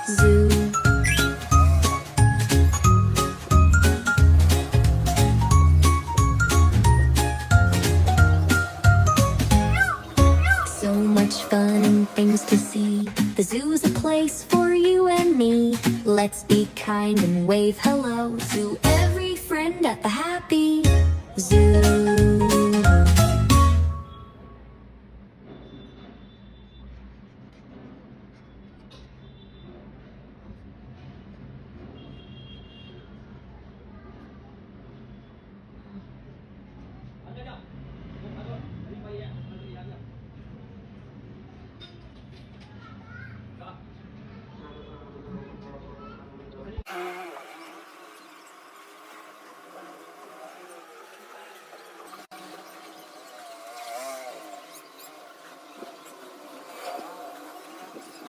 Zoo. So much fun and things to see. The zoo's a place for you and me. Let's be kind and wave hello to every friend at the happy zoo.